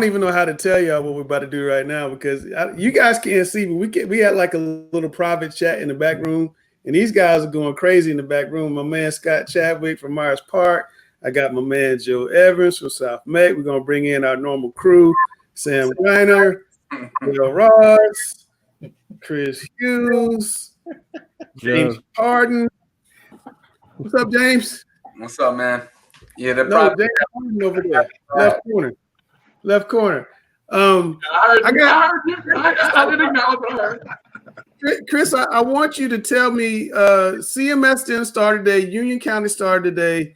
don't even know how to tell y'all what we're about to do right now because you guys can't see, but we had like a little private chat in the back room, and these guys are going crazy in the back room. My man Scott Chadwick from Myers Park. I got my man Joe Evans from South Meck. We're gonna bring in our normal crew: Sam Greiner, Will Ross, Chris Hughes, James Harden. What's up, James? What's up, man? Yeah, they're no, James Harden over there, left corner. I didn't know. Chris, I want you to tell me. CMS didn't start today. Union County started today.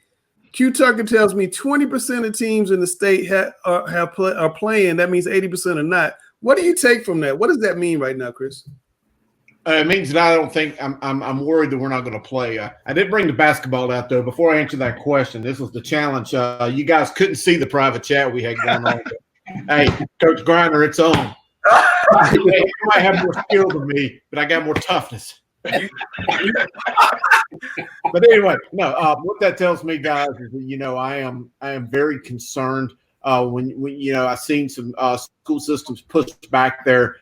Q Tucker tells me 20% of teams in the state are playing. That means 80% are not. What do you take from that? What does that mean right now, Chris? It means that I don't think I'm worried that we're not going to play. I did bring the basketball out though. Before I answer that question, this was the challenge. You guys couldn't see the private chat we had going on. Hey, Coach Greiner, it's on. You might have more skill than me, but I got more toughness. But anyway, no. What that tells me, guys, is that I am very concerned. When I've seen some school systems push back their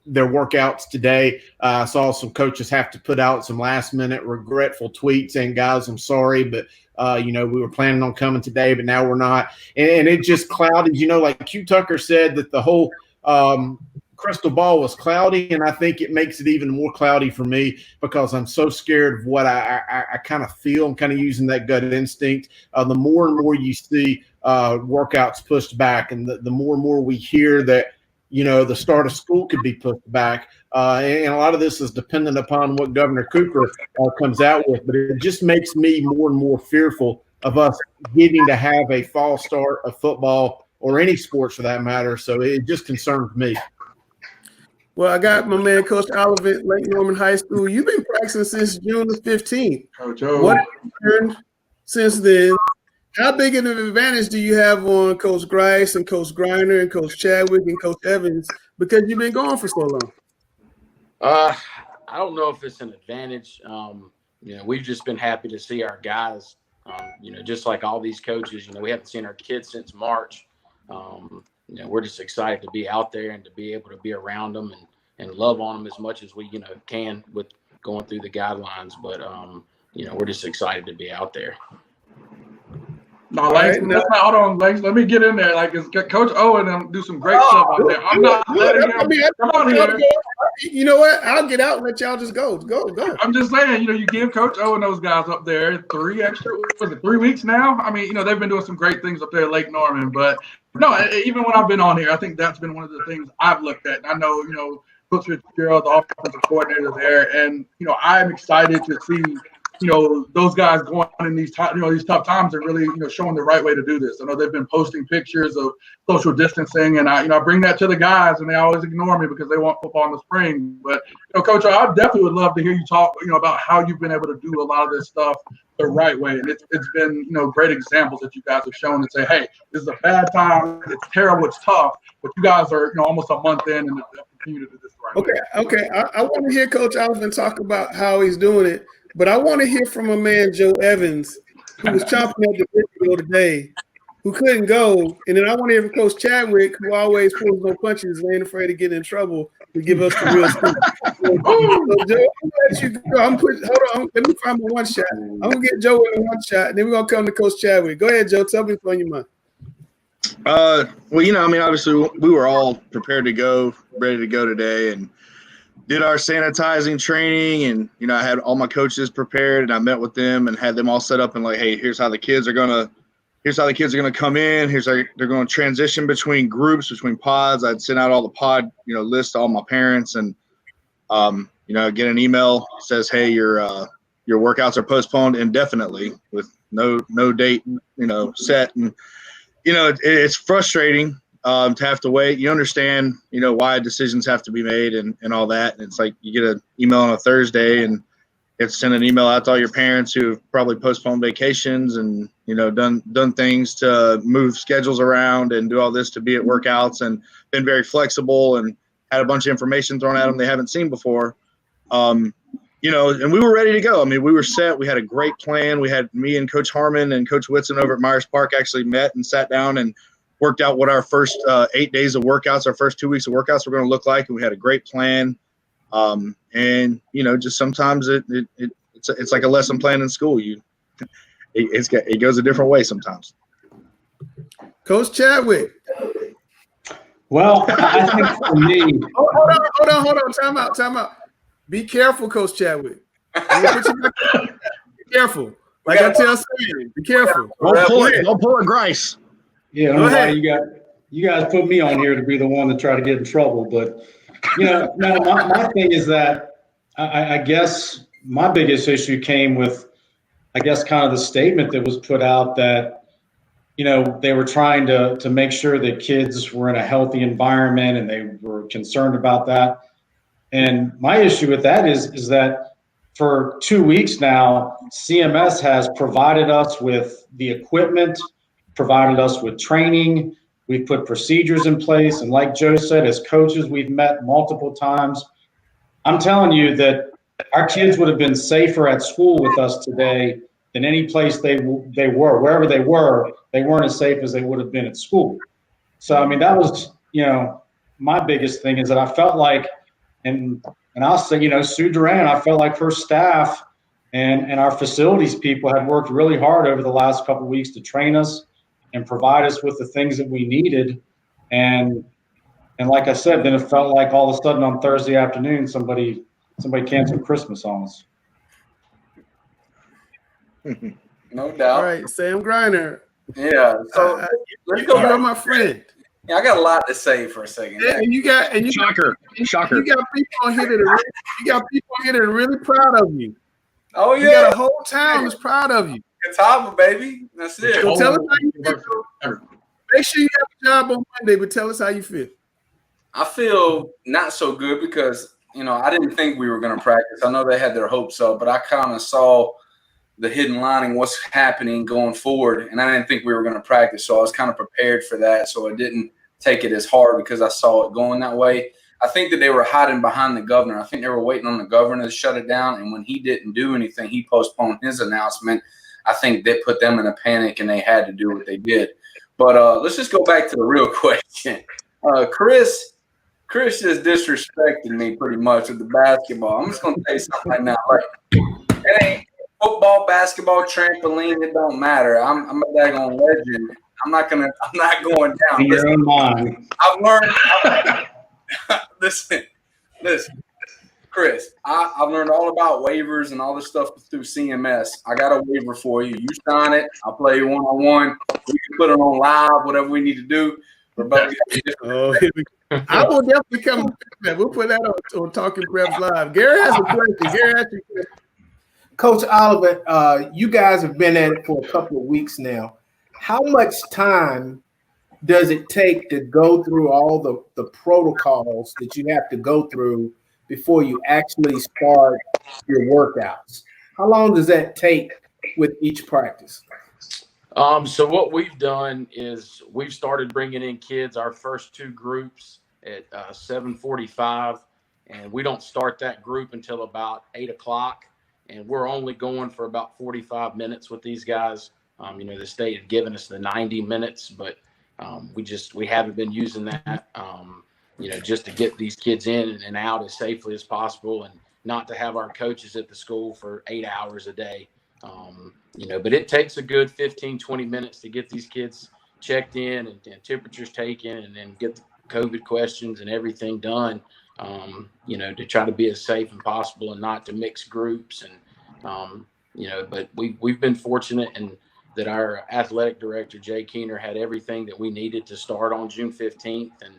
workouts today. I saw some coaches have to put out some last-minute regretful tweets saying, guys, I'm sorry, but, we were planning on coming today, but now we're not. And it just clouded, like Q Tucker said that the whole crystal ball was cloudy, and I think it makes it even more cloudy for me because I'm so scared of what I kind of feel. I'm kind of using that gut instinct. The more and more you see workouts pushed back, and the more and more we hear that, the start of school could be pushed back. And a lot of this is dependent upon what Governor Cooper comes out with. But it just makes me more and more fearful of us getting to have a fall start of football or any sports for that matter. So it just concerns me. Well, I got my man, Coach Oliphant, Lake Norman High School. You've been practicing since June the 15th. Coach O. What have you learned since then? How big of an advantage do you have on Coach Grice and Coach Greiner and Coach Chadwick and Coach Evans because you've been gone for so long? I don't know if it's an advantage. We've just been happy to see our guys, just like all these coaches. We haven't seen our kids since March. We're just excited to be out there and to be able to be around them and love on them as much as we, can with going through the guidelines. But, we're just excited to be out there. No, Langston, that's not, hold on, Langston. Let me get in there. Like, it's Coach Owen and do some great stuff out there. I'm not letting him come on here. You know what? I'll get out and let y'all just go. Go. I'm just saying, you give Coach Owen those guys up there 3 weeks now? I mean, they've been doing some great things up there at Lake Norman. But, no, even when I've been on here, I think that's been one of the things I've looked at. And I know, Coach Fitzgerald, the offensive coordinator there. And, I'm excited to see – those guys going in these tough times are really, showing the right way to do this. I know they've been posting pictures of social distancing, and I bring that to the guys, and they always ignore me because they want football in the spring. But, Coach, I definitely would love to hear you talk, about how you've been able to do a lot of this stuff the right way. And it's been, great examples that you guys have shown and say, hey, this is a bad time. It's terrible. It's tough. But you guys are, almost a month in and continue to do this the right way. Okay. I want to hear Coach Oliphant talk about how he's doing it. But I want to hear from a man, Joe Evans, who was chomping at the bit to go today, who couldn't go. And then I want to hear from Coach Chadwick, who always pulls no punches and ain't afraid to get in trouble to give us the real stuff. So Joe, I'm gonna let you go. Hold on. Let me find my one shot. I'm going to get Joe in one shot, and then we're going to come to Coach Chadwick. Go ahead, Joe. Tell me what's on your mind. Obviously we were all prepared to go, ready to go today, and did our sanitizing training, and I had all my coaches prepared, and I met with them and had them all set up and like, hey, here's how the kids are gonna come in. They're gonna transition between groups, between pods. I'd send out all the pod, list to all my parents, and get an email that says, hey, your workouts are postponed indefinitely with no date, set, and it's frustrating. To have to wait. You understand, why decisions have to be made and all that. And it's like you get an email on a Thursday and you have to send an email out to all your parents who have probably postponed vacations and, done things to move schedules around and do all this to be at workouts and been very flexible and had a bunch of information thrown at them they haven't seen before. And we were ready to go. I mean, we were set. We had a great plan. We had me and Coach Harmon and Coach Whitson over at Myers Park actually met and sat down and worked out what our first 8 days of workouts, our first 2 weeks of workouts were going to look like, and we had a great plan. And just sometimes it's like a lesson plan in school. It goes a different way sometimes. Coach Chadwick. Well, I think for me, Hold on. Time out. Be careful, Coach Chadwick. Be careful. Like I tell Sam, be careful. Don't pull a Grice. yeah, I don't know why you guys put me on here to be the one to try to get in trouble. But no, my thing is that I guess my biggest issue came with, I guess, kind of the statement that was put out that, they were trying to make sure that kids were in a healthy environment and they were concerned about that. And my issue with that is that for 2 weeks now, CMS has provided us with the equipment, provided us with training. We've put procedures in place. And like Joe said, as coaches, we've met multiple times. I'm telling you that our kids would have been safer at school with us today than any place they were. Wherever they weren't as safe as they would have been at school. So, I mean, that was, my biggest thing is that I felt like, and I'll say, Sue Duran, I felt like her staff and our facilities people had worked really hard over the last couple of weeks to train us and provide us with the things that we needed. And like I said, then it felt like all of a sudden on Thursday afternoon, somebody canceled Christmas on us. No doubt. All right, Sam Greiner. Yeah. So let's go You're back. my friend. Yeah, I got a lot to say for a second. And you got Shocker. You got people on here that are really proud of you. Oh You yeah, got a whole town that's proud of you. Catawba, baby. That's it. So tell us how you feel. Make sure you have a job on Monday, but tell us how you feel. I feel not so good because, I didn't think we were going to practice. I know they had their hopes up, but I kind of saw the hidden lining, what's happening going forward, and I didn't think we were going to practice. So I was kind of prepared for that. So I didn't take it as hard because I saw it going that way. I think that they were hiding behind the governor. I think they were waiting on the governor to shut it down. And when he didn't do anything, he postponed his announcement. I think that put them in a panic and they had to do what they did. But let's just go back to the real question. Chris just disrespected me pretty much with the basketball. I'm just going to tell you something right now. Like, it ain't football, basketball, trampoline, it don't matter. I'm a daggone legend. I'm not going down. In your own mind. I've learned listen, Chris, I've learned all about waivers and all this stuff through CMS. I got a waiver for you. You sign it. I'll play you one-on-one. We can put it on live, whatever we need to do. I will definitely come. We'll put that on Talking Preps Live. Gary has a question. Coach Oliphant, you guys have been at it for a couple of weeks now. How much time does it take to go through all the protocols that you have to go through before you actually start your workouts? How long does that take with each practice? So what we've done is we've started bringing in kids, our first two groups at 7:45, and we don't start that group until about 8 o'clock. And we're only going for about 45 minutes with these guys. The state had given us the 90 minutes, but we haven't been using that, just to get these kids in and out as safely as possible and not to have our coaches at the school for 8 hours a day. But it takes a good 15, 20 minutes to get these kids checked in and temperatures taken and then get the COVID questions and everything done, to try to be as safe as possible and not to mix groups. And, but we've been fortunate and that our athletic director, Jay Keener, had everything that we needed to start on June 15th. And,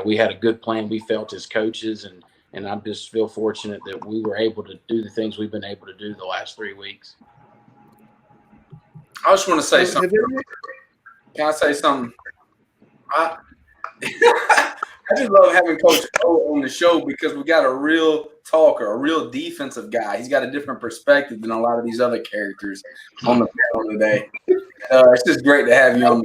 we had a good plan, we felt, as coaches. And I just feel fortunate that we were able to do the things we've been able to do the last 3 weeks. I just want to say something. Can I say something? I just love having Coach O on the show because we got a real talker, a real defensive guy. He's got a different perspective than a lot of these other characters on the panel today. It's just great to have you on.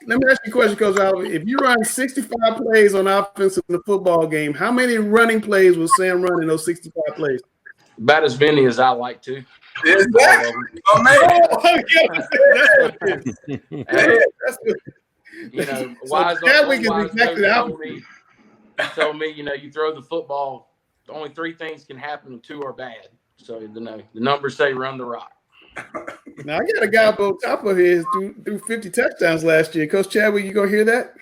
Let me ask you a question, Coach Oliver. If you run 65 plays on offense in the football game, how many running plays will Sam run in those 65 plays? About as many as I like to. Exactly. Oh, man. That's what You know, so Chadwick is exactly the opposite. told me, you know, you throw the football, only 3 things can happen and 2 are bad. So the numbers say run the rock. Now I got a guy up on top of his threw 50 touchdowns last year. Coach Chadwick, you gonna hear that?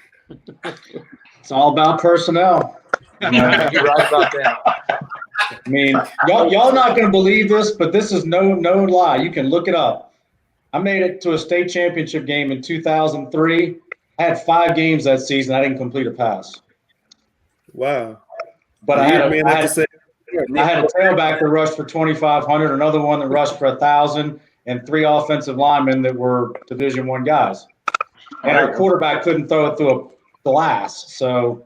It's all about personnel. You're right about that. I mean, y'all not going to believe this, but this is no lie. You can look it up. I made it to a state championship game in 2003. I had 5 games that season. I didn't complete a pass. Wow. But I had a tailback that rushed for 2,500, another one that rushed for 1,000, and 3 offensive linemen that were Division I guys. And our quarterback couldn't throw it through a glass, so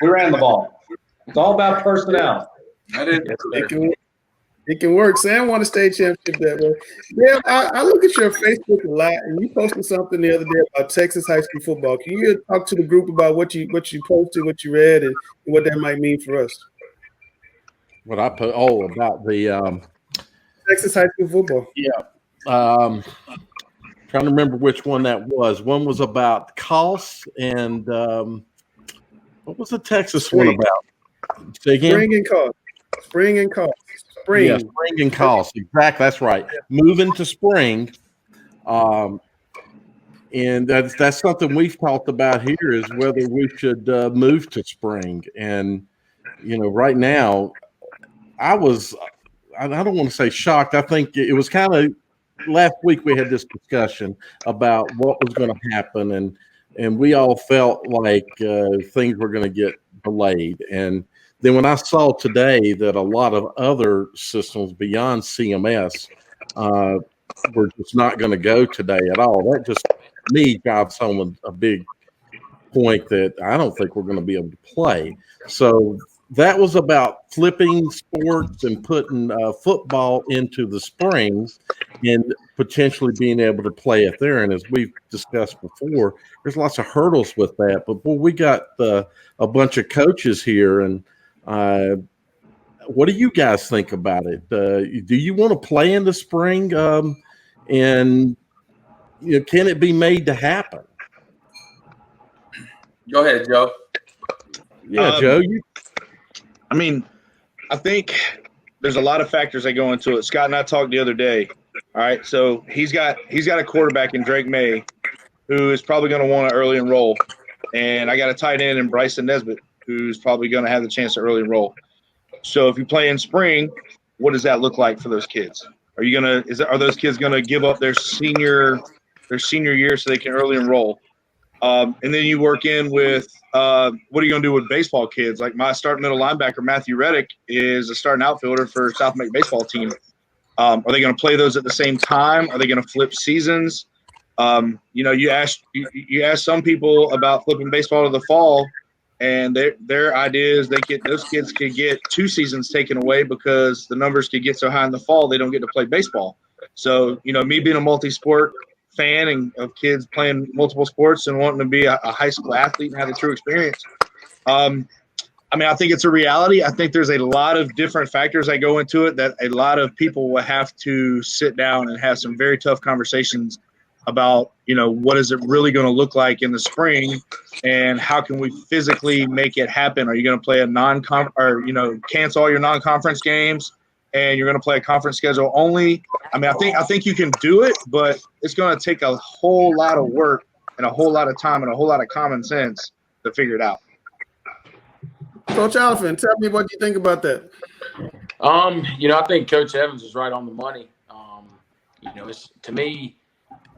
we ran the ball. It's all about personnel. It can work. Sam won a state championship that way. Yeah, I look at your Facebook a lot, and you posted something the other day about Texas high school football. Can you talk to the group about what you posted, what you read, and what that might mean for us? What I put about the Texas high school football. Yeah. Trying to remember which one that was. One was about costs, and what was the Texas one about? Say again? Spring and cost. Spring and cost. Spring. Yeah, spring and cost. Exactly. That's right. Moving to spring. And that's something we've talked about here is whether we should move to spring. And, you know, right now, I don't want to say shocked. I think it was kind of last week we had this discussion about what was going to happen. And we all felt like things were going to get delayed. And then when I saw today that a lot of other systems beyond CMS were just not going to go today at all, that just me drives home a big point that I don't think we're going to be able to play. So that was about flipping sports and putting football into the springs and potentially being able to play it there. And as we've discussed before, there's lots of hurdles with that. But boy, we got a bunch of coaches here, and what do you guys think about it? Do you want to play in the spring? And you know, can it be made to happen? Go ahead, Joe. Yeah, Joe. I mean, I think there's a lot of factors that go into it. Scott and I talked the other day. All right, so he's got a quarterback in Drake May who is probably going to want to early enroll, and I got a tight end in Bryson Nesbitt who's probably going to have the chance to early enroll. So if you play in spring, what does that look like for those kids? Are those kids going to give up their senior year so they can early enroll? And then you work in with what are you going to do with baseball kids? Like my starting middle linebacker, Matthew Reddick, is a starting outfielder for South Meck baseball team. Are they going to play those at the same time? Are they going to flip seasons? You ask some people about flipping baseball to the fall, and their idea is those kids could get 2 seasons taken away because the numbers could get so high in the fall they don't get to play baseball. So, me being a multi-sport fan and of kids playing multiple sports and wanting to be a high school athlete and have a true experience. I think it's a reality. I think there's a lot of different factors that go into it that a lot of people will have to sit down and have some very tough conversations about, what is it really going to look like in the spring and how can we physically make it happen? Are you going to play cancel all your non-conference games and you're going to play a conference schedule only? I think you can do it, but it's going to take a whole lot of work and a whole lot of time and a whole lot of common sense to figure it out. Coach Oliphant, tell me what you think about that. I think Coach Evans is right on the money. To me,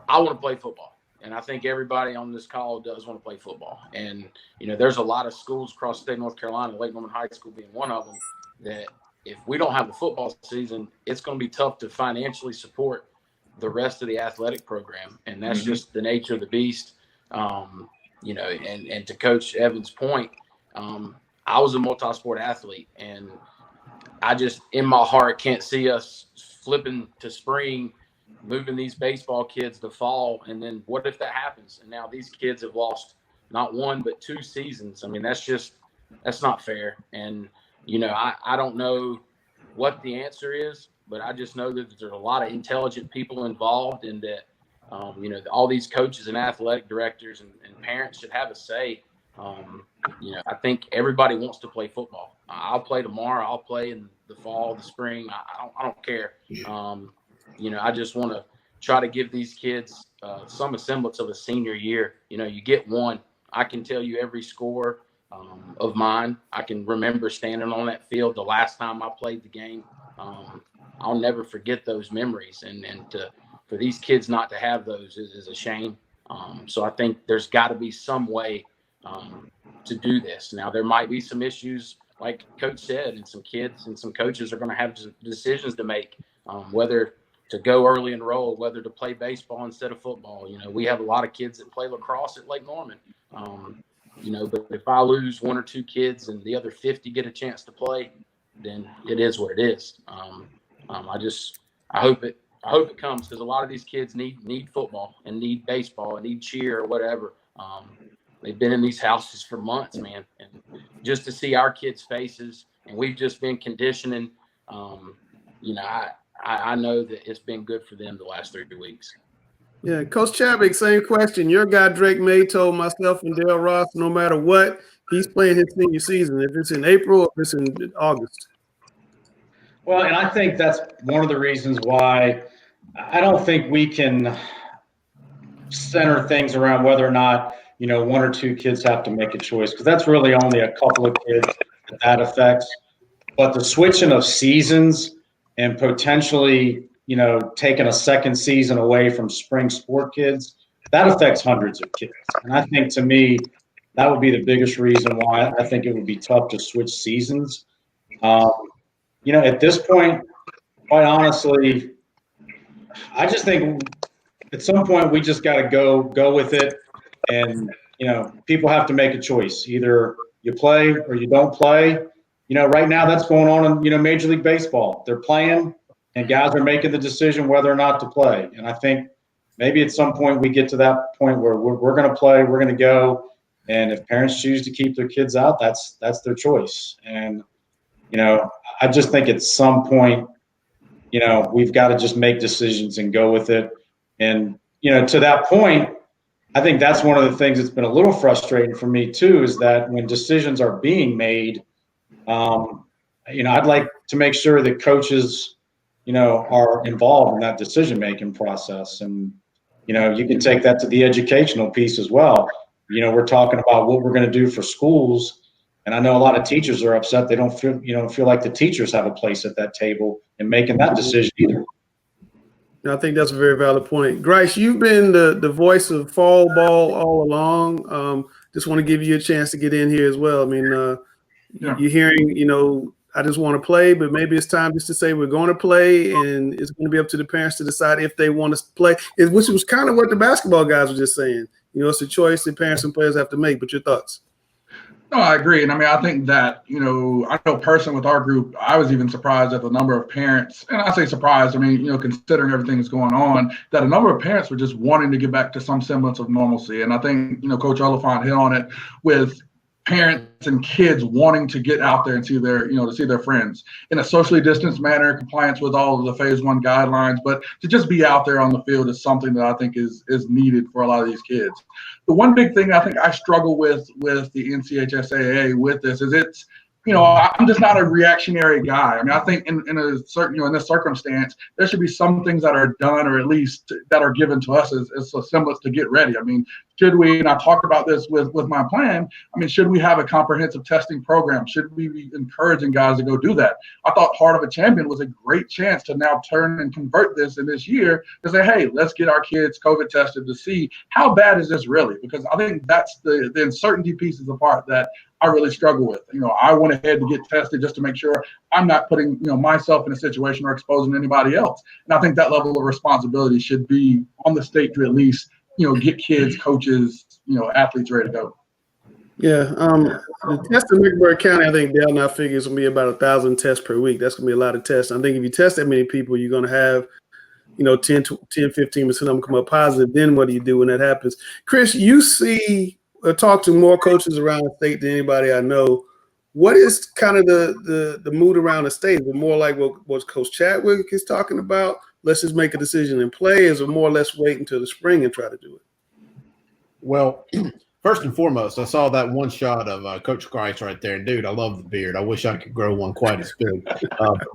I want to play football, and I think everybody on this call does want to play football. And, there's a lot of schools across the state of North Carolina, Lake Norman High School being one of them, that if we don't have a football season, it's going to be tough to financially support the rest of the athletic program. And that's just the nature of the beast. And to Coach Evans' point, I was a multi-sport athlete, and I just, in my heart, can't see us flipping to spring, moving these baseball kids to fall. And then what if that happens? And now these kids have lost not 1, but 2 seasons. That's not fair. And, I don't know what the answer is, but I just know that there's a lot of intelligent people involved, and that all these coaches and athletic directors and parents should have a say. I think everybody wants to play football. I'll play tomorrow. I'll play in the fall, the spring. I don't care. I just want to try to give these kids some semblance of a senior year. You get one. I can tell you every score of mine. I can remember standing on that field the last time I played the game. I'll never forget those memories, and for these kids not to have those is a shame. So I think there's got to be some way to do this. Now, there might be some issues, like Coach said, and some kids and some coaches are going to have decisions to make, whether to go early enroll, whether to play baseball instead of football. We have a lot of kids that play lacrosse at Lake Norman. But if I lose one or two kids and the other 50 get a chance to play, then it is what it is. I hope it comes, because a lot of these kids need football and need baseball and need cheer or whatever. They've been in these houses for months, man, and just to see our kids' faces, and we've just been conditioning. I know that it's been good for them the last 3 weeks. Yeah, Coach Chadwick, same question. Your guy Drake May told myself and Dale Ross, no matter what, he's playing his senior season. If it's in April or if it's in August. Well, and I think that's one of the reasons why I don't think we can center things around whether or not, one or two kids have to make a choice, because that's really only a couple of kids that affects. But the switching of seasons and potentially, taking a second season away from spring sport kids, that affects hundreds of kids. And I think, to me, that would be the biggest reason why I think it would be tough to switch seasons. At this point, quite honestly, I just think at some point we just got to go with it. And, people have to make a choice. Either you play or you don't play. Right now that's going on in, Major League Baseball. They're playing, and guys are making the decision whether or not to play. And I think maybe at some point we get to that point where we're going to play, we're going to go. And if parents choose to keep their kids out, that's their choice. And, I just think at some point, we've got to just make decisions and go with it. And, to that point, I think that's one of the things that's been a little frustrating for me too, is that when decisions are being made, I'd like to make sure that coaches, are involved in that decision-making process. And, you can take that to the educational piece as well. We're talking about what we're going to do for schools. And I know a lot of teachers are upset. They don't feel like the teachers have a place at that table in making that decision either. I think that's a very valid point. Grice, you've been the voice of fall ball all along. Just want to give you a chance to get in here as well. I mean, you're hearing, I just want to play, but maybe it's time just to say we're going to play, and it's going to be up to the parents to decide if they want to play, which was kind of what the basketball guys were just saying. It's a choice that parents and players have to make. But your thoughts? No, I agree. And I think that, I know personally with our group, I was even surprised at the number of parents, and I say surprised, considering everything that's going on, that a number of parents were just wanting to get back to some semblance of normalcy. And I think, Coach Oliphant hit on it with parents and kids wanting to get out there and see their, to see their friends in a socially distanced manner, compliance with all of the phase 1 guidelines, but to just be out there on the field is something that I think is needed for a lot of these kids. The one big thing I think I struggle with the NCHSAA with this is it's, I'm just not a reactionary guy. I think in a certain, in this circumstance, there should be some things that are done, or at least that are given to us as a semblance to get ready. Should we, and I talked about this with my plan, should we have a comprehensive testing program? Should we be encouraging guys to go do that? I thought Heart of a Champion was a great chance to now turn and convert this in this year to say, hey, let's get our kids COVID tested to see how bad is this really? Because I think that's the uncertainty piece is the part that I really struggle with. I went ahead to get tested just to make sure I'm not putting, myself in a situation or exposing anybody else. And I think that level of responsibility should be on the state to at least, get kids, coaches, athletes ready to go. Yeah. The test in Mecklenburg County, I think Dale now figures will be about 1,000 tests per week. That's going to be a lot of tests. I think if you test that many people, you're going to have, 10-15% of them come up positive. Then what do you do when that happens? Chris, you see, talk to more coaches around the state than anybody I know. What is kind of the mood around the state? Is it more like what Coach Chadwick is talking about? Let's just make a decision and play. Is it more or less wait until the spring and try to do it? Well, first and foremost, I saw that one shot of Coach Grice right there. And, dude, I love the beard. I wish I could grow one quite as big.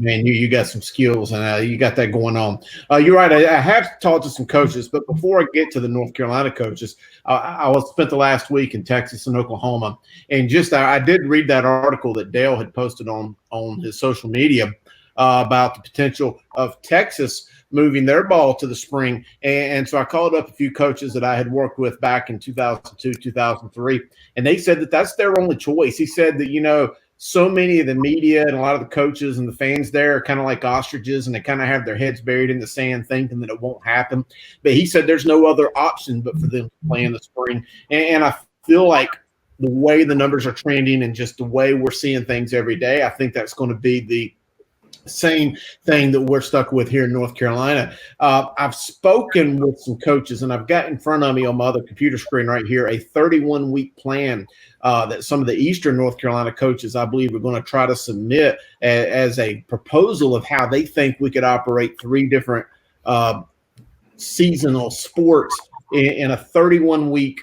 Man, you got some skills, and you got that going on. You're right. I have talked to some coaches, but before I get to the North Carolina coaches, I spent the last week in Texas and Oklahoma. And I did read that article that Dale had posted on his social media about the potential of Texas moving their ball to the spring. And so I called up a few coaches that I had worked with back in 2002, 2003, and they said that that's their only choice. He said that, so many of the media and a lot of the coaches and the fans there are kind of like ostriches, and they kind of have their heads buried in the sand thinking that it won't happen. But he said there's no other option but for them to play in the spring. And I feel like the way the numbers are trending and just the way we're seeing things every day, I think that's going to be the same thing that we're stuck with here in North Carolina. I've spoken with some coaches, and I've got in front of me on my other computer screen right here a 31-week plan that some of the Eastern North Carolina coaches, I believe, are going to try to submit as a proposal of how they think we could operate 3 different seasonal sports in a 31-week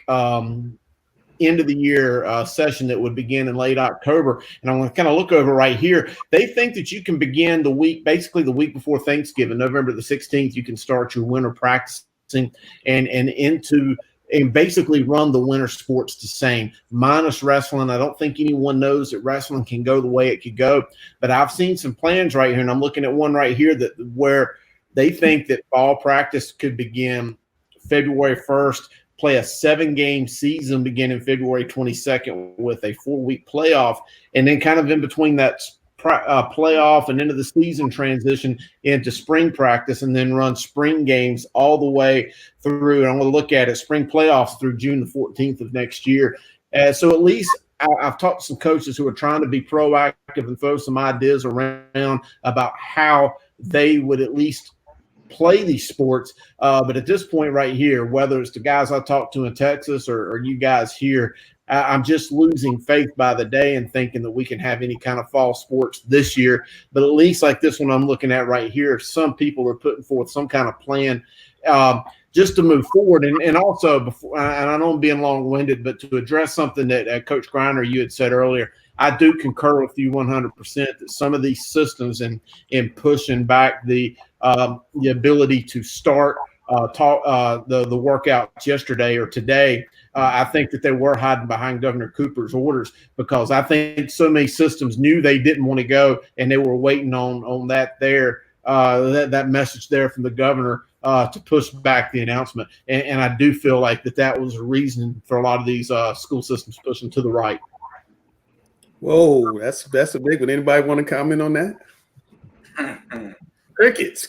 end of the year session that would begin in late October. And I want to kind of look over right here. They think that you can begin basically the week before Thanksgiving, November the 16th, you can start your winter practicing and basically run the winter sports the same, minus wrestling. I don't think anyone knows that wrestling can go the way it could go, but I've seen some plans right here, and I'm looking at one right here where they think that fall practice could begin February 1st, play a 7-game season beginning February 22nd with a 4-week playoff, and then kind of in between that playoff and into the season transition into spring practice, and then run spring games all the way through. And I'm going to look at it, spring playoffs through June the 14th of next year. So at least I've talked to some coaches who are trying to be proactive and throw some ideas around about how they would at least play these sports. But at this point right here, whether it's the guys I talked to in Texas or you guys here, I'm just losing faith by the day and thinking that we can have any kind of fall sports this year. But at least like this one I'm looking at right here, some people are putting forth some kind of plan just to move forward. And also, before, and I know I'm being long-winded, but to address something that Coach Greiner, you had said earlier, I do concur with you 100% that some of these systems in pushing back the ability to start the workouts yesterday or today, I think that they were hiding behind Governor Cooper's orders, because I think so many systems knew they didn't want to go, and they were waiting on that message there from the governor to push back the announcement. And I do feel like that was a reason for a lot of these school systems pushing to the right. Whoa, that's a big one. Anybody want to comment on that? Crickets.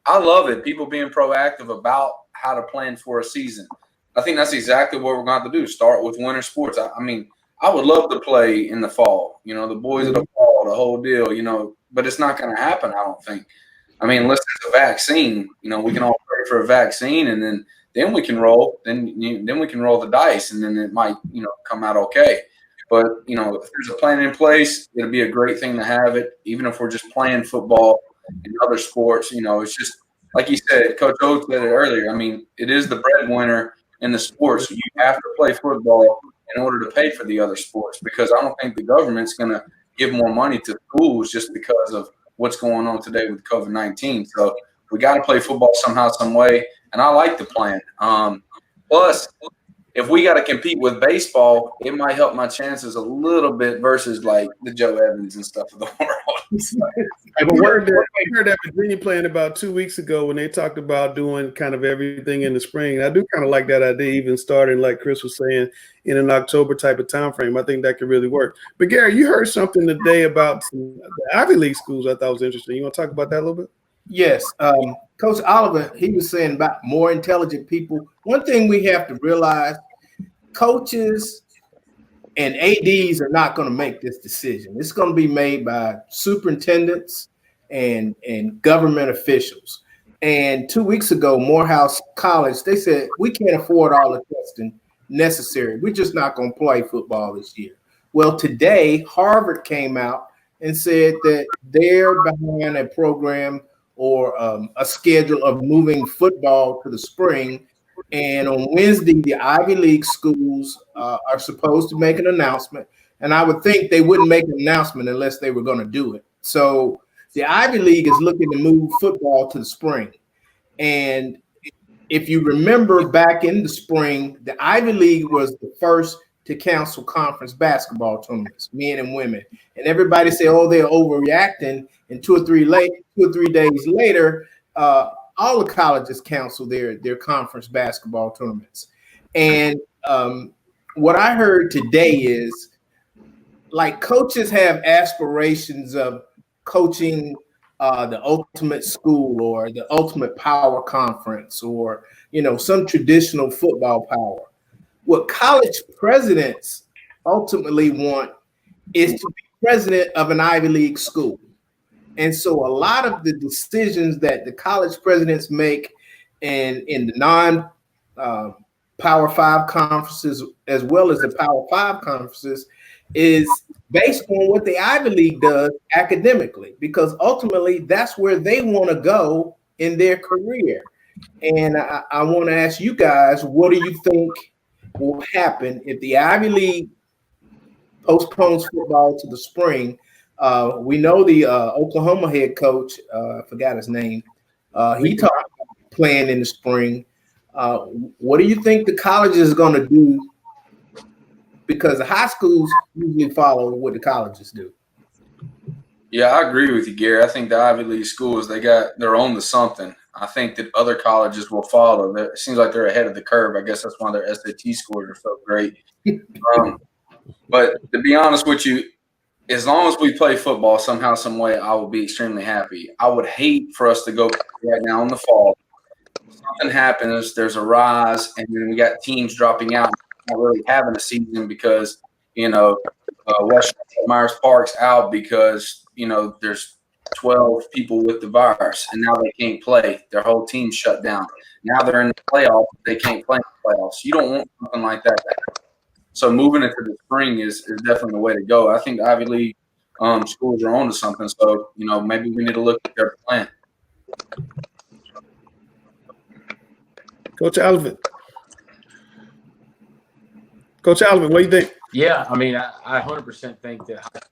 I love it. People being proactive about how to plan for a season. I think that's exactly what we're going to have to do. Start with winter sports. I mean, I would love to play in the fall, the boys of the fall, the whole deal, but it's not going to happen, I don't think. I mean, unless there's a vaccine, we can all pray for a vaccine, and then we can roll. Then we can roll the dice, and then it might, come out okay. But, if there's a plan in place, it'll be a great thing to have it, even if we're just playing football and other sports. It's just like you said, Coach Oates said it earlier. I mean, it is the breadwinner in the sports. You have to play football in order to pay for the other sports, because I don't think the government's going to give more money to schools just because of what's going on today with COVID-19. So we got to play football somehow, some way, and I like the plan. Plus, if we got to compete with baseball, it might help my chances a little bit versus like the Joe Evans and stuff of the world. I heard that Virginia plan about 2 weeks ago when they talked about doing kind of everything in the spring. I do kind of like that idea, even starting, like Chris was saying, in an October type of time frame. I think that could really work. But Gary, you heard something today about the Ivy League schools I thought was interesting. You want to talk about that a little bit? Yes. Coach Oliver, he was saying about more intelligent people. One thing we have to realize, coaches and ADs are not going to make this decision. It's going to be made by superintendents and government officials. And 2 weeks ago, Morehouse College, they said, we can't afford all the testing. necessary. We're just not going to play football this year. Well, today, Harvard came out and said that they're behind a program or a schedule of moving football to the spring. And on Wednesday, the Ivy League schools are supposed to make an announcement. And I would think they wouldn't make an announcement unless they were going to do it. So the Ivy League is looking to move football to the spring. And if you remember back in the spring, the Ivy League was the first to cancel conference basketball tournaments, men and women. And everybody said, oh, they're overreacting. And 2 or 3 days later, all the colleges canceled their conference basketball tournaments. And what I heard today is, like, coaches have aspirations of coaching the ultimate school or the ultimate power conference or, some traditional football power. What college presidents ultimately want is to be president of an Ivy League school. And so a lot of the decisions that the college presidents make in the non-Power 5 conferences as well as the Power 5 conferences is based on what the Ivy League does academically, because ultimately that's where they want to go in their career. And I want to ask you guys, what do you think will happen if the Ivy League postpones football to the spring? We know the Oklahoma head coach, I forgot his name, he talked about playing in the spring. What do you think the colleges are going to do? Because the high schools usually follow what the colleges do. Yeah, I agree with you, Gary. I think the Ivy League schools, they're on to something. I think that other colleges will follow. It seems like they're ahead of the curve. I guess that's why their SAT scores are so great. But to be honest with you, as long as we play football somehow, some way, I will be extremely happy. I would hate for us to go right now in the fall. Something happens, there's a rise, and then we got teams dropping out, not really having a season because, West Myers Park's out because, there's 12 people with the virus, and now they can't play. Their whole team shut down. Now they're in the playoffs. They can't play in the playoffs. You don't want something like that. So moving into the spring is definitely the way to go. I think the Ivy League schools are on to something. So, maybe we need to look at their plan. Coach Oliphant, what do you think? Yeah, I mean, I 100% think that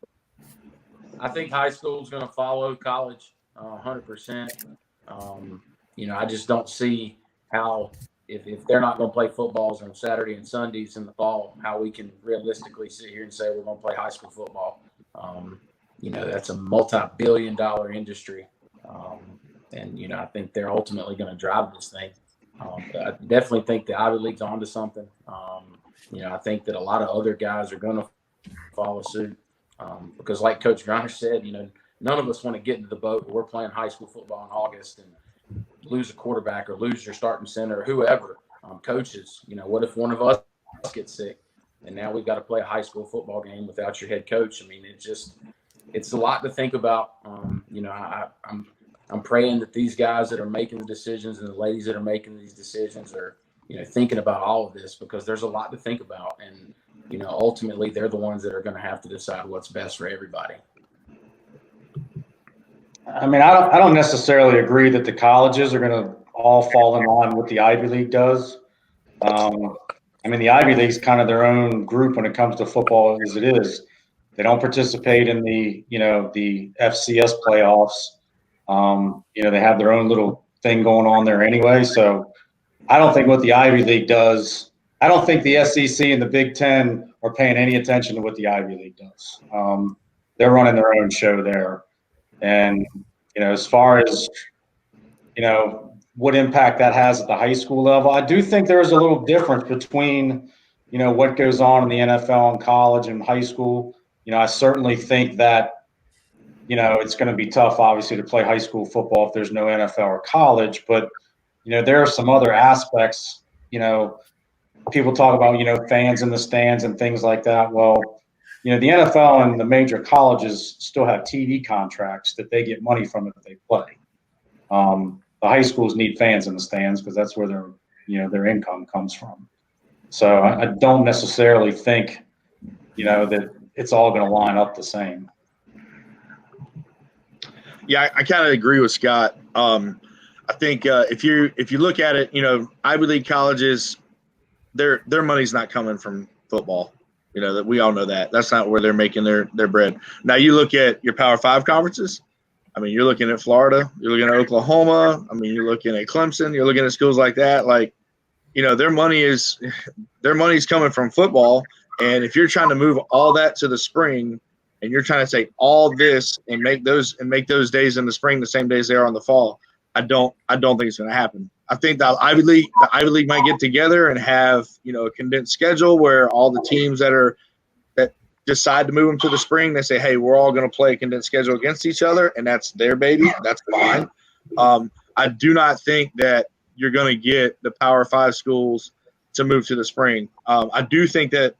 I think high school is going to follow college 100%. I just don't see how, if they're not going to play footballs on Saturday and Sundays in the fall, how we can realistically sit here and say we're going to play high school football. That's a multi-billion-dollar industry. And I think they're ultimately going to drive this thing. But I definitely think the Ivy League's onto something. I think that a lot of other guys are going to follow suit because, like Coach Greiner said, none of us want to get into the boat where we're playing high school football in August and lose a quarterback or lose your starting center or whoever. Coaches, what if one of us gets sick and now we've got to play a high school football game without your head coach? I mean, it's a lot to think about. I'm praying that these guys that are making the decisions and the ladies that are making these decisions are, thinking about all of this because there's a lot to think about. And, ultimately they're the ones that are going to have to decide what's best for everybody. I mean, I don't necessarily agree that the colleges are going to all fall in line with what the Ivy League does. The Ivy League's kind of their own group when it comes to football as it is. They don't participate in the FCS playoffs. They have their own little thing going on there anyway. So I don't think what the Ivy League does, I don't think the SEC and the Big Ten are paying any attention to what the Ivy League does. They're running their own show there. And, as far as, what impact that has at the high school level, I do think there's a little difference between, what goes on in the NFL and college and high school. I certainly think that, it's going to be tough, obviously, to play high school football if there's no NFL or college. But, there are some other aspects, people talk about, fans in the stands and things like that. Well, the NFL and the major colleges still have TV contracts that they get money from if they play. The high schools need fans in the stands because that's where their income comes from. So I don't necessarily think, that it's all going to line up the same. Yeah, I kind of agree with Scott. I think if you look at it, Ivy League colleges, their money's not coming from football. That we all know that. That's not where they're making their bread. Now you look at your Power 5 conferences. I mean, you're looking at Florida, you're looking at Oklahoma. I mean, you're looking at Clemson, you're looking at schools like that. Like, their money's coming from football. And if you're trying to move all that to the spring, and you're trying to take all this and make those days in the spring the same days they are in the fall, I don't think it's going to happen. I think the Ivy League might get together and have a condensed schedule where all the teams that decide to move them to the spring, they say, hey, we're all going to play a condensed schedule against each other, and that's their baby. That's fine. I do not think that you're going to get the Power 5 schools to move to the spring. I do think that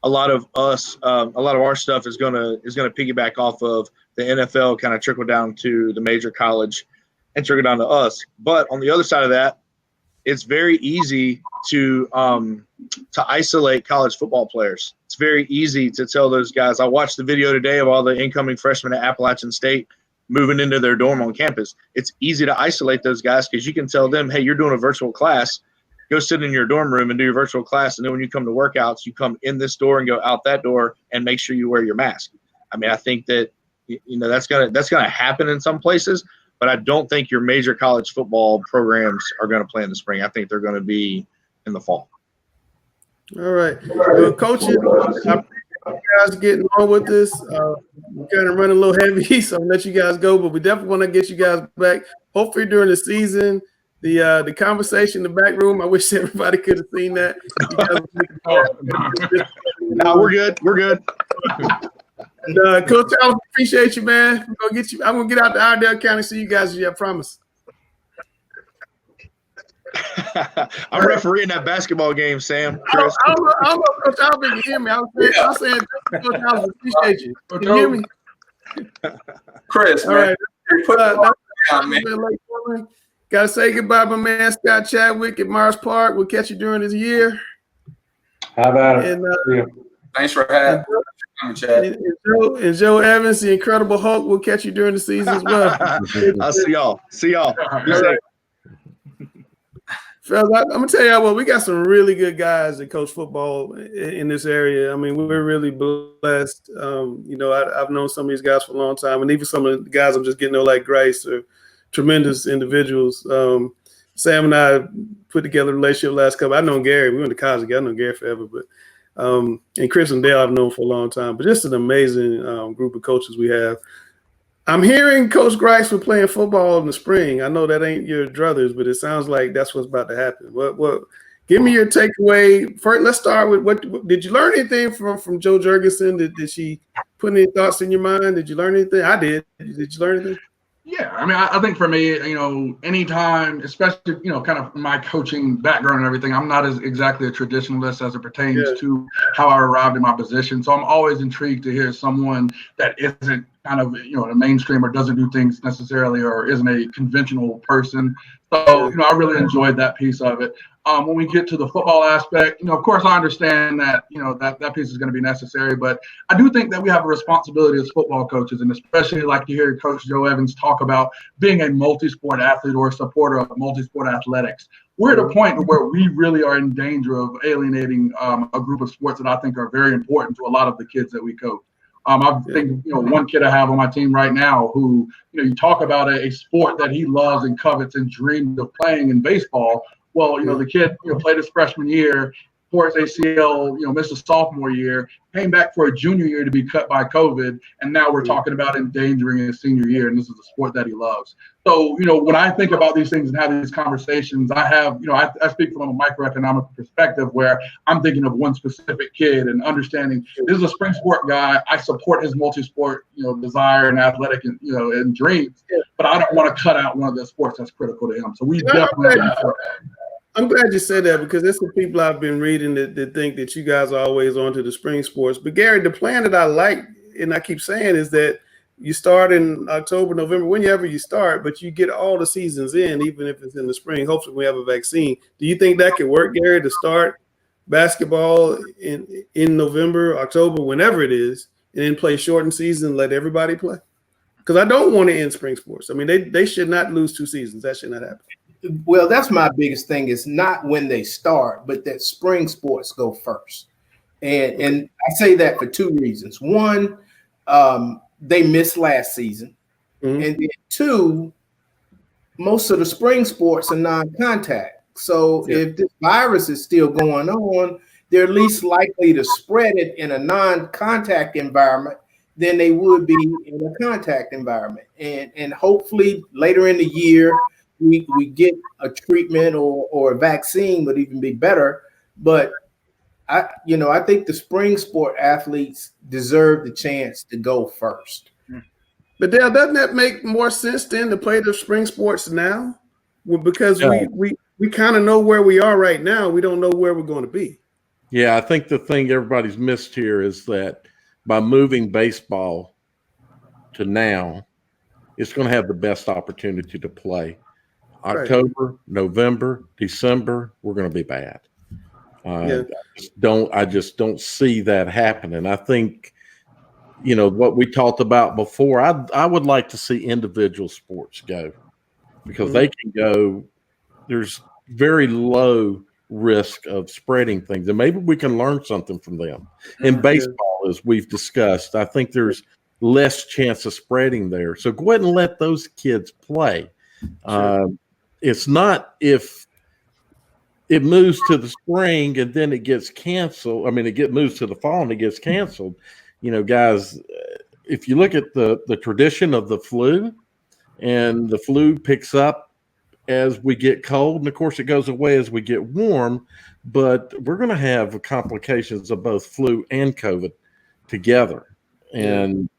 a lot of our stuff is going to piggyback off of the NFL, kind of trickle down to the major college and trickle down to us. But on the other side of that, it's very easy to isolate college football players. It's very easy to tell those guys. I watched the video today of all the incoming freshmen at Appalachian State moving into their dorm on campus. It's easy to isolate those guys because you can tell them, hey, you're doing a virtual class. Go sit in your dorm room and do your virtual class. And then when you come to workouts, you come in this door and go out that door and make sure you wear your mask. I mean, I think that, that's gonna happen in some places, but I don't think your major college football programs are going to play in the spring. I think they're going to be in the fall. All right. Well, coaches, I appreciate you guys getting on with this. We're kind of running a little heavy, so I'll let you guys go, but we definitely want to get you guys back. Hopefully during the season. The conversation in the back room, I wish everybody could have seen that. No, we're good. We're good. Coach, I appreciate you, man. I'm gonna get out to Iredell County, see you guys as you have promised. I'm refereeing that basketball game, Sam. Chris. I don't know, Coach Alvin, can you hear me? I was saying, Coach Alvin, appreciate you. Can you hear me? Chris, all man. Right. Gotta say goodbye, my man Scott Chadwick at Mars Park. We'll catch you during this year. How about it? And, thanks for having me, Chad. And Joe Evans, the Incredible Hulk, we'll catch you during the season as well. I'll see y'all. Right. Fellas, I'm gonna tell y'all what, we got some really good guys that coach football in this area. I mean, we're really blessed. I've known some of these guys for a long time, and even some of the guys I'm just getting to know, like Grace, are tremendous individuals. Sam and I put together a relationship last couple. I've known Gary. We went to college together. I've known Gary forever, but and Chris and Dale I've known for a long time. But just an amazing group of coaches we have. I'm hearing Coach Grice for playing football in the spring. I know that ain't your druthers, but it sounds like that's what's about to happen. What? Give me your takeaway. First, let's start with what did you learn anything from Jo Jorgensen? Did she put any thoughts in your mind? Did you learn anything? I did. Did you learn anything? Yeah, I mean, I think for me, anytime, especially, kind of my coaching background and everything, I'm not as exactly a traditionalist as it pertains to how I arrived in my position. So I'm always intrigued to hear someone that isn't kind of, the mainstream or doesn't do things necessarily or isn't a conventional person. So, I really enjoyed that piece of it. When we get to the football aspect, of course, I understand that, that piece is going to be necessary, but I do think that we have a responsibility as football coaches, and especially like you hear Coach Joe Evans talk about being a multi-sport athlete or a supporter of multi-sport athletics. We're at a point where we really are in danger of alienating a group of sports that I think are very important to a lot of the kids that we coach. I think, one kid I have on my team right now who, you talk about a sport that he loves and covets and dreams of playing in baseball. Well, the kid, played his freshman year, tore his ACL, missed a sophomore year, came back for a junior year to be cut by COVID, and now we're talking about endangering his senior year, and this is a sport that he loves. So, when I think about these things and have these conversations, I have, I speak from a microeconomic perspective where I'm thinking of one specific kid and understanding this is a spring sport guy. I support his multi-sport, desire and athletic and, and dreams, but I don't want to cut out one of the sports that's critical to him. So we definitely. I'm glad you said that because there's some people I've been reading that think that you guys are always on to the spring sports. But Gary, the plan that I like, and I keep saying, is that you start in October, November, whenever you start, but you get all the seasons in, even if it's in the spring. Hopefully we have a vaccine. Do you think that could work, Gary, to start basketball in November, October, whenever it is, and then play shortened season, let everybody play? Because I don't want to end spring sports. I mean, they should not lose 2 seasons. That should not happen. Well, that's my biggest thing. Is not when they start, but that spring sports go first. And I say that for 2 reasons. One, they missed last season. Mm-hmm. And then 2, most of the spring sports are non-contact. So if this virus is still going on, they're least likely to spread it in a non-contact environment than they would be in a contact environment. And hopefully later in the year, we get a treatment or a vaccine would even be better. But I think the spring sport athletes deserve the chance to go first. But Dale, doesn't that make more sense then to play the spring sports now? Well, because we kind of know where we are right now. We don't know where we're going to be. Yeah, I think the thing everybody's missed here is that by moving baseball to now, it's going to have the best opportunity to play. October, November, December, we're going to be bad. I just don't see that happening. I think, what we talked about before, I would like to see individual sports go because they can go. There's very low risk of spreading things, and maybe we can learn something from them. In baseball, as we've discussed, I think there's less chance of spreading there. So go ahead and let those kids play. It's not if it moves to the spring and then it gets canceled. I mean, moves to the fall and it gets canceled. Guys, if you look at the tradition of the flu, and the flu picks up as we get cold, and of course it goes away as we get warm, but we're going to have complications of both flu and COVID together. And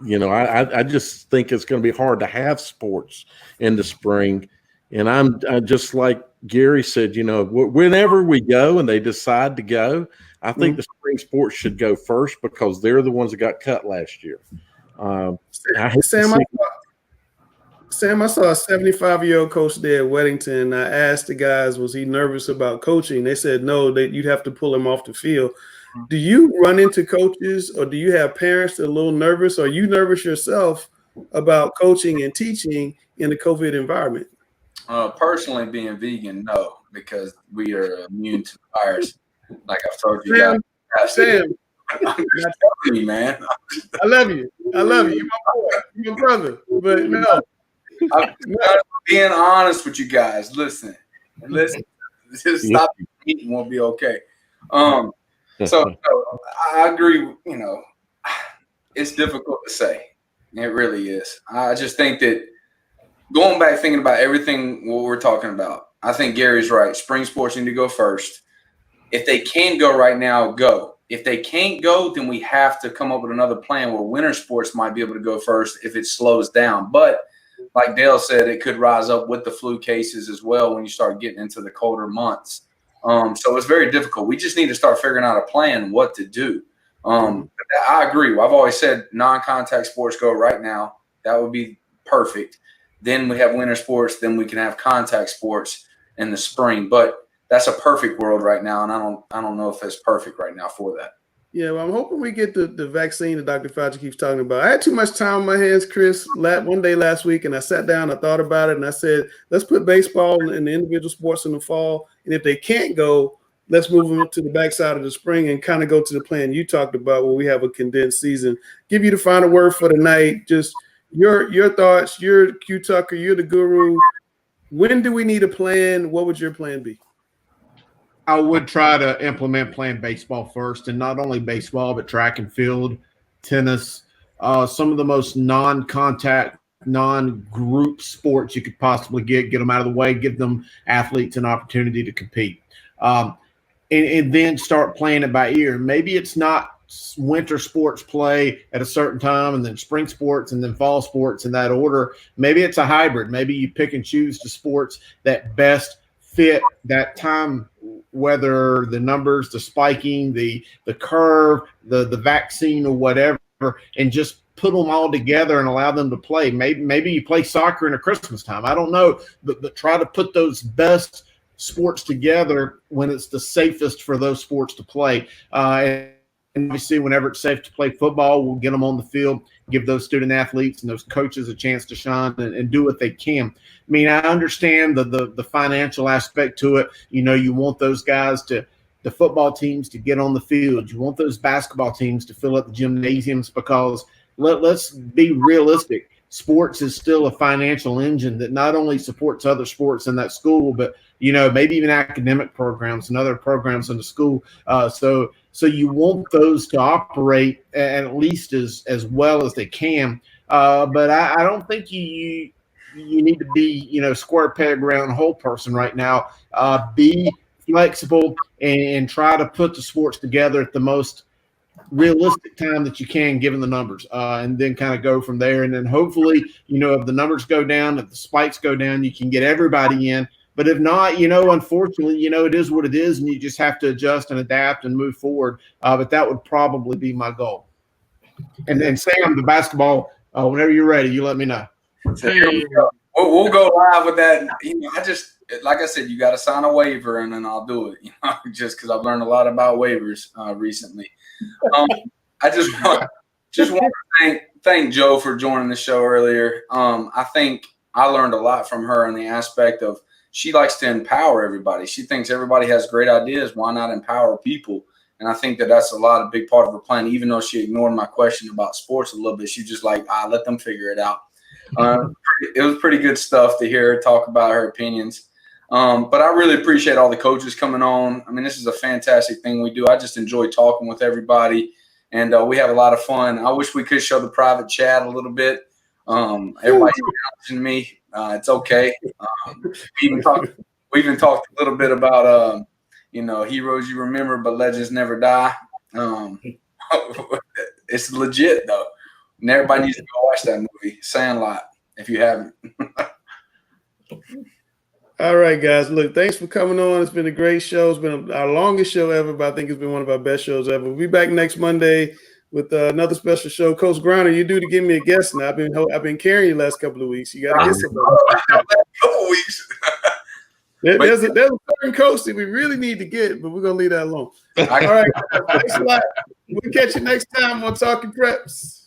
I just think it's going to be hard to have sports in the spring. And I'm just like Gary said, whenever we go and they decide to go, I think the spring sports should go first because they're the ones that got cut last year. Sam, I saw a 75-year-old coach there at Weddington. I asked the guys, was he nervous about coaching? They said no, that you'd have to pull him off the field. Do you run into coaches or do you have parents that are a little nervous? Or are you nervous yourself about coaching and teaching in the COVID environment? Personally, being vegan, no, because we are immune to the virus. Like I've told you guys. Sam, I'm just telling you, man. I love you. You're my boy. You're my brother. But no. I'm being honest with you guys. Listen. Just stop eating, won't be okay. So I agree. It's difficult to say. It really is. I just think that going back, thinking about everything what we're talking about, I think Gary's right. Spring sports need to go first. If they can't go right now, go. If they can't go, then we have to come up with another plan where winter sports might be able to go first if it slows down. But like Dale said, it could rise up with the flu cases as well when you start getting into the colder months. So it's very difficult. We just need to start figuring out a plan what to do. I agree. I've always said non-contact sports go right now. That would be perfect. Then we have winter sports. Then we can have contact sports in the spring. But that's a perfect world right now, and I don't know if it's perfect right now for that. Yeah, well, I'm hoping we get the vaccine that Dr. Fauci keeps talking about. I had too much time on my hands, Chris, one day last week, and I sat down, I thought about it, and I said, let's put baseball and the individual sports in the fall, and if they can't go, let's move them to the backside of the spring and kind of go to the plan you talked about where we have a condensed season. Give you the final word for the night. Just your thoughts. You're Q Tucker. You're the guru. When do we need a plan? What would your plan be? I would try to implement playing baseball first, and not only baseball, but track and field, tennis, some of the most non-contact, non-group sports you could possibly get them out of the way, give them athletes an opportunity to compete. And then start playing it by ear. Maybe it's not winter sports play at a certain time and then spring sports and then fall sports in that order. Maybe it's a hybrid. Maybe you pick and choose the sports that best fit that time, whether the numbers, the spiking, the curve, the vaccine or whatever, and just put them all together and allow them to play. Maybe you play soccer in a Christmas time. I don't know, but try to put those best sports together when it's the safest for those sports to play. And obviously, whenever it's safe to play football, we'll get them on the field, give those student athletes and those coaches a chance to shine and do what they can. I mean, I understand the financial aspect to it. You know, you want those guys the football teams to get on the field. You want those basketball teams to fill up the gymnasiums because let's be realistic. Sports is still a financial engine that not only supports other sports in that school, but, you know, maybe even academic programs and other programs in the school. So you want those to operate at least as well as they can. But I don't think you need to be, you know, square peg round hole person right now. Be flexible and try to put the sports together at the most realistic time that you can, given the numbers, and then kind of go from there. And then hopefully, you know, if the numbers go down, if the spikes go down, you can get everybody in. But if not, you know, unfortunately, you know, it is what it is, and you just have to adjust and adapt and move forward. But that would probably be my goal. And Sam, the basketball, whenever you're ready, you let me know. Hey. We'll go live with that. You know, like I said, you got to sign a waiver, and then I'll do it. You know, just because I've learned a lot about waivers recently. I just want to thank Joe for joining the show earlier. I think I learned a lot from her in the aspect of she likes to empower everybody. She thinks everybody has great ideas. Why not empower people? And I think that's a big part of her plan. Even though she ignored my question about sports a little bit, she just like, let them figure it out. It was pretty good stuff to hear her talk about her opinions. But I really appreciate all the coaches coming on. I mean, this is a fantastic thing we do. I just enjoy talking with everybody, and we have a lot of fun. I wish we could show the private chat a little bit. Everybody's challenging me. It's okay. We even talked a little bit about, you know, heroes you remember, but legends never die. It's legit, though. And everybody needs to go watch that movie, Sandlot, if you haven't. All right, guys. Look, thanks for coming on. It's been a great show. It's been our longest show ever, but I think it's been one of our best shows ever. We'll be back next Monday with another special show. Coach Greiner, you due to give me a guest now. I've been carrying you the last couple of weeks. You got to get somebody. Couple of weeks. There's a certain coach that we really need to get, but we're gonna leave that alone. All right, thanks a lot. We'll catch you next time on Talking Preps.